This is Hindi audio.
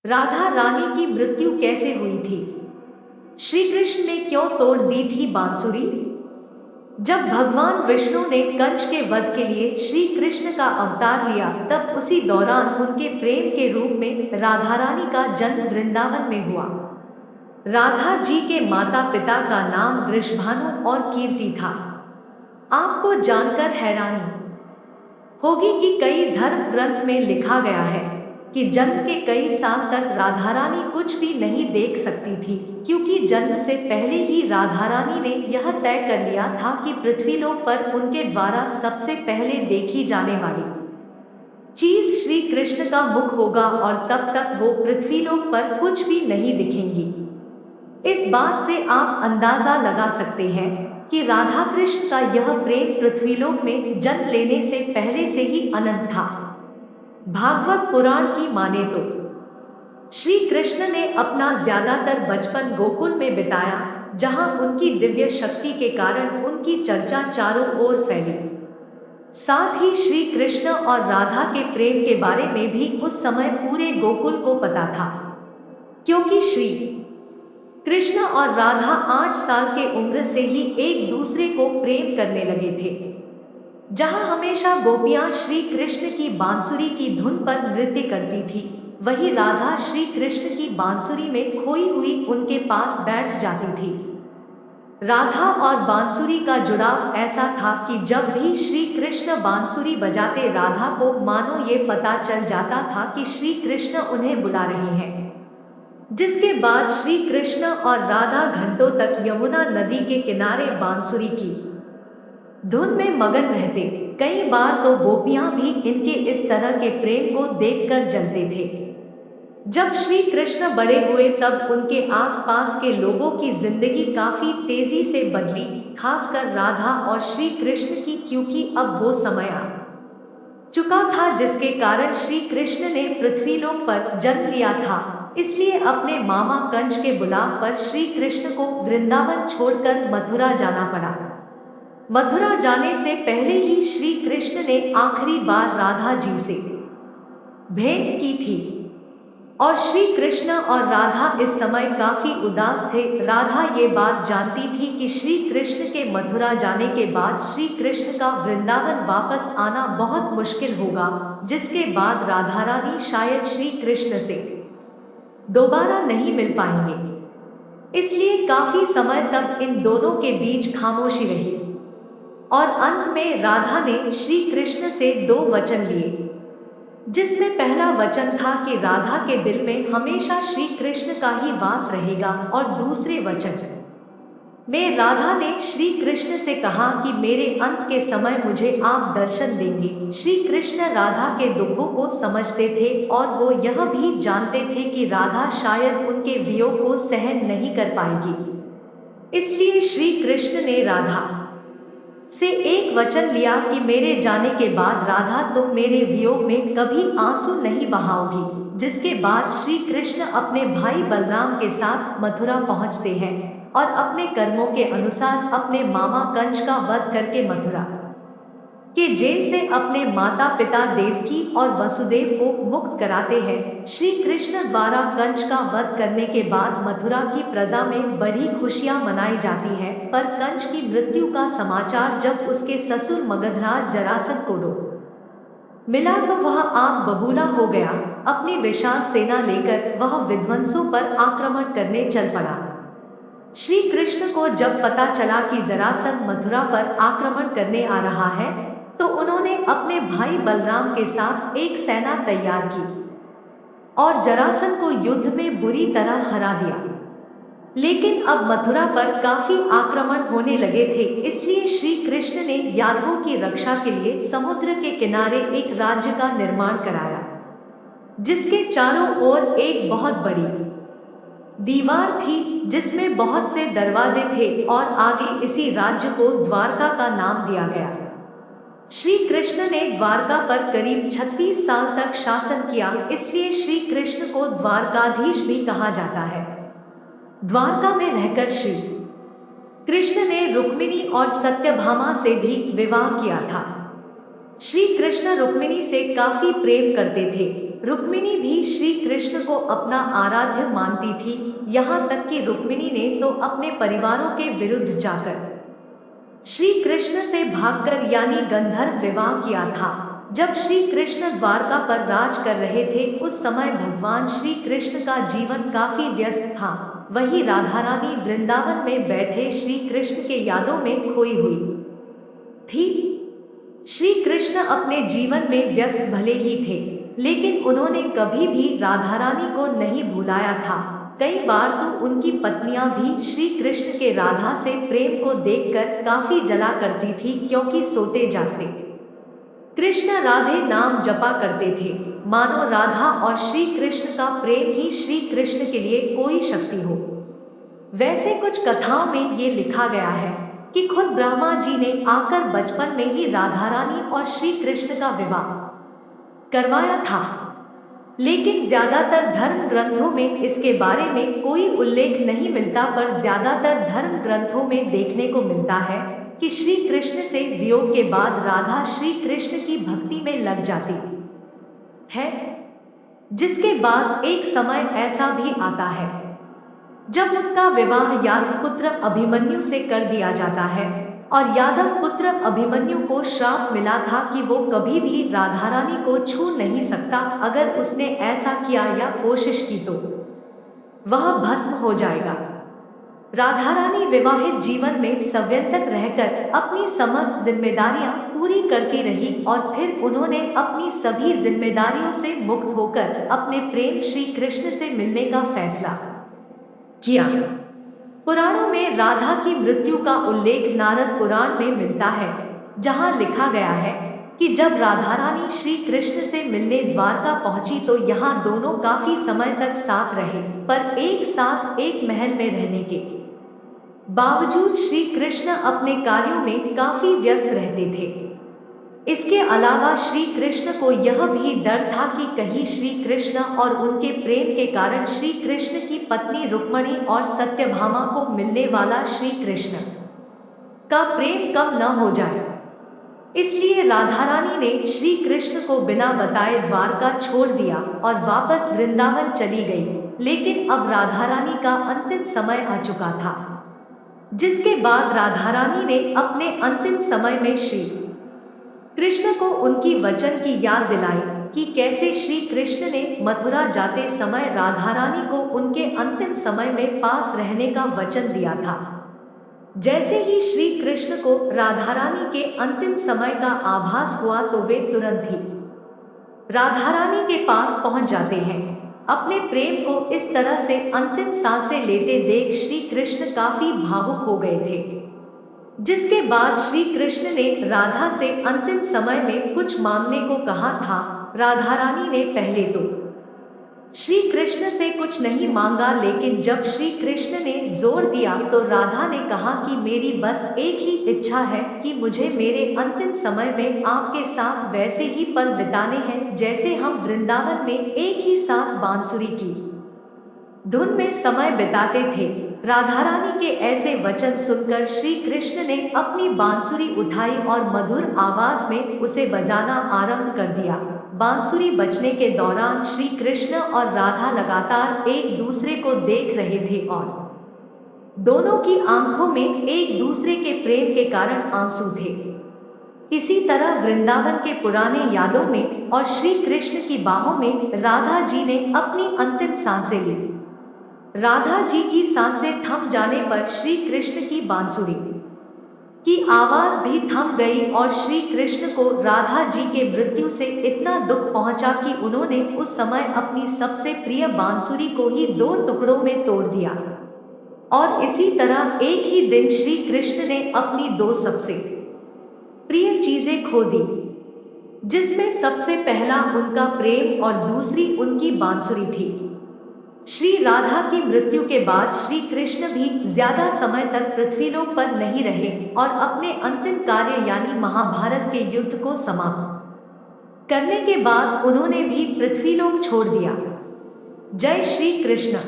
राधा रानी की मृत्यु कैसे हुई थी? श्री कृष्ण ने क्यों तोड़ दी थी बांसुरी? जब भगवान विष्णु ने कंस के वध के लिए श्री कृष्ण का अवतार लिया, तब उसी दौरान उनके प्रेम के रूप में राधा रानी का जन्म वृंदावन में हुआ। राधा जी के माता पिता का नाम वृषभानु और कीर्ति था। आपको जानकर हैरानी होगी कि कई धर्म ग्रंथ में लिखा गया है कि जन्म के कई साल तक राधा रानी कुछ भी नहीं देख सकती थी, क्योंकि जन्म से पहले ही राधा रानी ने यह तय कर लिया था कि पृथ्वीलोक पर उनके द्वारा सबसे पहले देखी जाने वाली चीज श्री कृष्ण का मुख होगा और तब तक वो पृथ्वीलोक पर कुछ भी नहीं दिखेंगी। इस बात से आप अंदाजा लगा सकते हैं कि राधा कृष्ण का यह प्रेम पृथ्वीलोक में जन्म लेने से पहले से ही अनंत था। भागवत पुराण की माने तो श्री कृष्ण ने अपना ज्यादातर बचपन गोकुल में बिताया, जहां उनकी दिव्य शक्ति के कारण उनकी चर्चा चारों ओर फैली। साथ ही श्री कृष्ण और राधा के प्रेम के बारे में भी उस समय पूरे गोकुल को पता था, क्योंकि श्री कृष्ण और राधा 8 साल के उम्र से ही एक दूसरे को प्रेम करने लगे थे। जहां हमेशा गोपियां श्री कृष्ण की बांसुरी की धुन पर नृत्य करती थी, वहीं राधा श्री कृष्ण की बांसुरी में खोई हुई उनके पास बैठ जाती थी। राधा और बांसुरी का जुड़ाव ऐसा था कि जब भी श्री कृष्ण बांसुरी बजाते, राधा को मानो ये पता चल जाता था कि श्री कृष्ण उन्हें बुला रहे हैं। जिसके बाद श्री कृष्ण और राधा घंटों तक यमुना नदी के किनारे बांसुरी की धुन में मगन रहते। कई बार तो गोपियां भी इनके इस तरह के प्रेम को देखकर जलते थे। जब श्री कृष्ण बड़े हुए, तब उनके आसपास के लोगों की जिंदगी काफी तेजी से बदली, खासकर राधा और श्री कृष्ण की, क्योंकि अब वो समय आ चुका था जिसके कारण श्री कृष्ण ने पृथ्वीलोक पर जन्म लिया था। इसलिए अपने मामा कंस के बुलाव पर श्री कृष्ण को वृंदावन छोड़कर मथुरा जाना पड़ा। मथुरा जाने से पहले ही श्री कृष्ण ने आखिरी बार राधा जी से भेंट की थी और श्री कृष्ण और राधा इस समय काफी उदास थे। राधा ये बात जानती थी कि श्री कृष्ण के मथुरा जाने के बाद श्री कृष्ण का वृंदावन वापस आना बहुत मुश्किल होगा, जिसके बाद राधा रानी शायद श्री कृष्ण से दोबारा नहीं मिल पाएंगे। इसलिए काफी समय तक इन दोनों के बीच खामोशी रही और अंत में राधा ने श्री कृष्ण से 2 वचन लिए, जिसमें पहला वचन था कि राधा के दिल में हमेशा श्री कृष्ण का ही वास रहेगा, और दूसरे वचन में राधा ने श्री कृष्ण से कहा कि मेरे अंत के समय मुझे आप दर्शन देंगे। श्री कृष्ण राधा के दुखों को समझते थे और वो यह भी जानते थे कि राधा शायद उनके वियोग को सहन नहीं कर पाएगी। इसलिए श्री कृष्ण ने राधा से एक वचन लिया कि मेरे जाने के बाद राधा तुम मेरे वियोग में कभी आंसू नहीं बहाओगी। जिसके बाद श्री कृष्ण अपने भाई बलराम के साथ मथुरा पहुंचते हैं और अपने कर्मों के अनुसार अपने मामा कंस का वध करके मथुरा के जेल से अपने माता पिता देवकी और वसुदेव को मुक्त कराते हैं। श्री कृष्ण द्वारा कंस का वध करने के बाद मथुरा की प्रजा में बड़ी खुशियां मनाई जाती हैं, पर कंस की मृत्यु का समाचार जब उसके ससुर मगधराज जरासंध को मिला तो वह आग बबूला हो गया। अपनी विशाल सेना लेकर वह विध्वंसों पर आक्रमण करने चल पड़ा। श्री कृष्ण को जब पता चला कि जरासंध मथुरा पर आक्रमण करने आ रहा है, तो उन्होंने अपने भाई बलराम के साथ एक सेना तैयार की और जरासंध को युद्ध में बुरी तरह हरा दिया। लेकिन अब मथुरा पर काफी आक्रमण होने लगे थे, इसलिए श्री कृष्ण ने यादवों की रक्षा के लिए समुद्र के किनारे एक राज्य का निर्माण कराया, जिसके चारों ओर एक बहुत बड़ी दीवार थी, जिसमें बहुत से दरवाजे थे, और आगे इसी राज्य को द्वारका का नाम दिया गया। श्री कृष्ण ने द्वारका पर करीब 36 साल तक शासन किया, इसलिए श्री कृष्ण को द्वारकाधीश भी कहा जाता है। द्वारका में रहकर श्री कृष्ण ने रुक्मिणी और सत्यभामा से भी विवाह किया था। श्री कृष्ण रुक्मिणी से काफी प्रेम करते थे। रुक्मिणी भी श्री कृष्ण को अपना आराध्य मानती थी। यहाँ तक कि रुक्मिणी ने तो अपने परिवारों के विरुद्ध जाकर श्री कृष्ण से भागकर यानी गंधर्व विवाह किया था। जब श्री कृष्ण द्वारका पर राज कर रहे थे उस समय भगवान श्री कृष्ण का जीवन काफी व्यस्त था। वहीं राधा रानी वृंदावन में बैठे श्री कृष्ण के यादों में खोई हुई थी। श्री कृष्ण अपने जीवन में व्यस्त भले ही थे, लेकिन उन्होंने कभी भी राधा रानी को नहीं भुलाया था। कई बार तो उनकी पत्नियां भी श्री कृष्ण के राधा से प्रेम को देखकर काफी जला करती थी, क्योंकि सोते जागते कृष्ण राधे नाम जपा करते थे, मानो राधा और श्री कृष्ण का प्रेम ही श्री कृष्ण के लिए कोई शक्ति हो। वैसे कुछ कथाओं में ये लिखा गया है कि खुद ब्रह्मा जी ने आकर बचपन में ही राधा रानी और श्री कृष्ण का विवाह करवाया था, लेकिन ज्यादातर धर्म ग्रंथों में इसके बारे में कोई उल्लेख नहीं मिलता। पर ज्यादातर धर्म ग्रंथों में देखने को मिलता है कि श्री कृष्ण से वियोग के बाद राधा श्री कृष्ण की भक्ति में लग जाती है, जिसके बाद एक समय ऐसा भी आता है जब उनका विवाह यादव पुत्र अभिमन्यु से कर दिया जाता है। और यादव पुत्र अभिमन्यु को श्राप मिला था कि वो कभी भी राधा रानी को छू नहीं सकता, अगर उसने ऐसा किया या कोशिश की तो वह भस्म हो जाएगा। राधा रानी विवाहित जीवन में संयंत्रत रहकर अपनी समस्त जिम्मेदारियां पूरी करती रही और फिर उन्होंने अपनी सभी जिम्मेदारियों से मुक्त होकर अपने प्रेम श्री कृष्ण से मिलने का फैसला किया। पुराणों में राधा की मृत्यु का उल्लेख नारद पुराण में मिलता है, जहां लिखा गया है कि जब राधा रानी श्री कृष्ण से मिलने द्वारका पहुंची तो यहाँ दोनों काफी समय तक साथ रहे, पर एक साथ एक महल में रहने के बावजूद श्री कृष्ण अपने कार्यों में काफी व्यस्त रहते थे। इसके अलावा श्री कृष्ण को यह भी डर था कि कहीं श्री कृष्ण और उनके प्रेम के कारण श्री कृष्ण की पत्नी रुक्मिणी और सत्यभामा को मिलने वाला श्री कृष्ण का प्रेम कम न हो जाए। इसलिए राधा रानी ने श्री कृष्ण को बिना बताए द्वारका छोड़ दिया और वापस वृंदावन चली गई। लेकिन अब राधा रानी का अंतिम समय आ चुका था, जिसके बाद राधा रानी ने अपने अंतिम समय में श्री कृष्ण को उनकी वचन की याद दिलाई कि कैसे श्री कृष्ण ने मथुरा जाते समय राधा रानी को उनके अंतिम समय में पास रहने का वचन दिया था। जैसे ही श्री कृष्ण को राधा रानी के अंतिम समय का आभास हुआ तो वे तुरंत ही राधा रानी के पास पहुंच जाते हैं। अपने प्रेम को इस तरह से अंतिम सांसें लेते देख श्री कृष्ण काफी भावुक हो गए थे, जिसके बाद श्री कृष्ण ने राधा से अंतिम समय में कुछ मांगने को कहा था। राधा रानी ने पहले तो श्री कृष्ण से कुछ नहीं मांगा, लेकिन जब श्री कृष्ण ने जोर दिया तो राधा ने कहा कि मेरी बस एक ही इच्छा है कि मुझे मेरे अंतिम समय में आपके साथ वैसे ही पल बिताने हैं जैसे हम वृंदावन में एक ही साथ बांसुरी की धुन में समय बिताते थे। राधा रानी के ऐसे वचन सुनकर श्री कृष्ण ने अपनी बांसुरी उठाई और मधुर आवाज में उसे बजाना आरंभ कर दिया। बांसुरी बजने के दौरान श्री कृष्ण और राधा लगातार एक दूसरे को देख रहे थे और दोनों की आंखों में एक दूसरे के प्रेम के कारण आंसू थे। इसी तरह वृंदावन के पुराने यादों में और श्री कृष्ण की बाहों में राधा जी ने अपनी अंतिम सांसें ली। राधा जी की सांसें थम जाने पर श्री कृष्ण की बांसुरी की आवाज भी थम गई और श्री कृष्ण को राधा जी के मृत्यु से इतना दुख पहुंचा कि उन्होंने उस समय अपनी सबसे प्रिय बांसुरी को ही 2 टुकड़ों में तोड़ दिया। और इसी तरह एक ही दिन श्री कृष्ण ने अपनी 2 सबसे प्रिय चीजें खो दी, जिसमें सबसे पहला उनका प्रेम और दूसरी उनकी बांसुरी थी। श्री राधा की मृत्यु के बाद श्री कृष्ण भी ज्यादा समय तक पृथ्वीलोक पर नहीं रहे और अपने अंतिम कार्य यानी महाभारत के युद्ध को समाप्त करने के बाद उन्होंने भी पृथ्वीलोक छोड़ दिया। जय श्री कृष्ण।